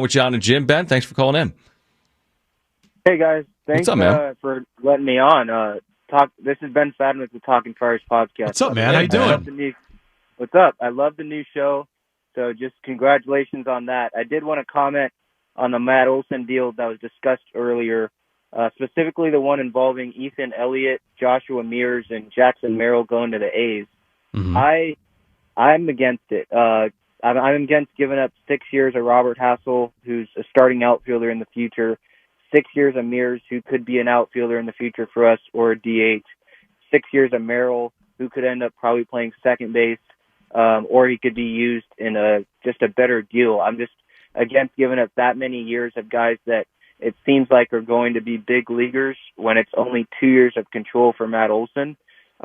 with Jon and Jim. Ben, thanks for calling in. Hey guys, thanks What's up, man? For letting me on. This is Ben Fadden with the Talking Friars podcast. What's up, man? How you doing? What's up? I love the new show, so just congratulations on that. I did want to comment on the Matt Olson deal that was discussed earlier, specifically the one involving Ethan Elliott, Joshua Mears, and Jackson Merrill going to the A's. Mm-hmm. I'm against it. I'm against giving up 6 years of Robert Hassell, who's a starting outfielder in the future, 6 years of Mears, who could be an outfielder in the future for us, or a DH, 6 years of Merrill, who could end up probably playing second base, or he could be used in just a better deal. I'm just against giving up that many years of guys that it seems like are going to be big leaguers when it's only 2 years of control for Matt Olson.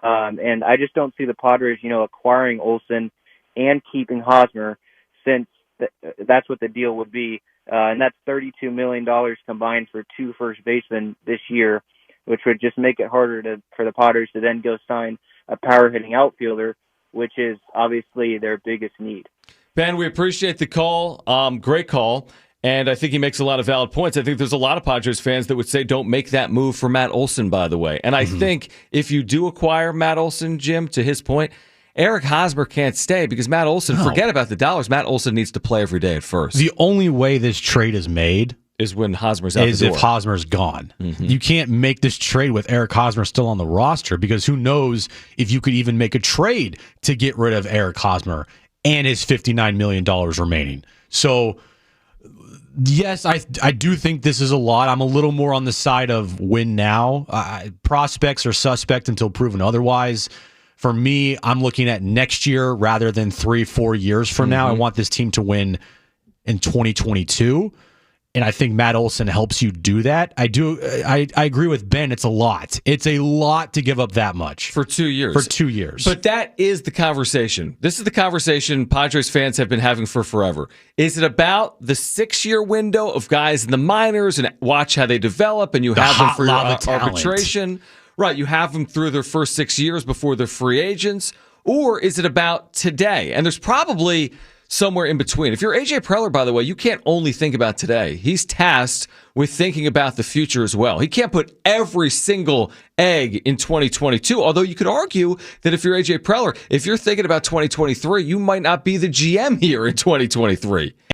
And I just don't see the Padres, acquiring Olson and keeping Hosmer, since that's what the deal would be. And that's $32 million combined for 2 first basemen this year, which would just make it harder for the Padres to then go sign a power-hitting outfielder, which is obviously their biggest need. Ben, we appreciate the call. Great call. And I think he makes a lot of valid points. I think there's a lot of Padres fans that would say don't make that move for Matt Olson, by the way. And I think if you do acquire Matt Olson, Jim, to his point, Eric Hosmer can't stay because Matt Olson, forget about the dollars. Matt Olson needs to play every day at first. The only way this trade is made is when Hosmer's out the door. Is if Hosmer's gone. Mm-hmm. You can't make this trade with Eric Hosmer still on the roster because who knows if you could even make a trade to get rid of Eric Hosmer and his $59 million remaining. So, yes, I do think this is a lot. I'm a little more on the side of win now. Prospects are suspect until proven otherwise. For me, I'm looking at next year rather than 3-4 years from now. I want this team to win in 2022. And I think Matt Olson helps you do that. I agree with Ben. It's a lot. It's a lot to give up that much. For 2 years. For 2 years. But that is the conversation. This is the conversation Padres fans have been having for forever. Is it about the 6-year window of guys in the minors and watch how they develop and you have them for your arbitration? Right, you have them through their first 6 years before they're free agents. Or is it about today? And there's probably somewhere in between. If you're AJ Preller, by the way, you can't only think about today. He's tasked with thinking about the future as well. He can't put every single egg in 2022, although you could argue that if you're AJ Preller, if you're thinking about 2023, you might not be the GM here in 2023.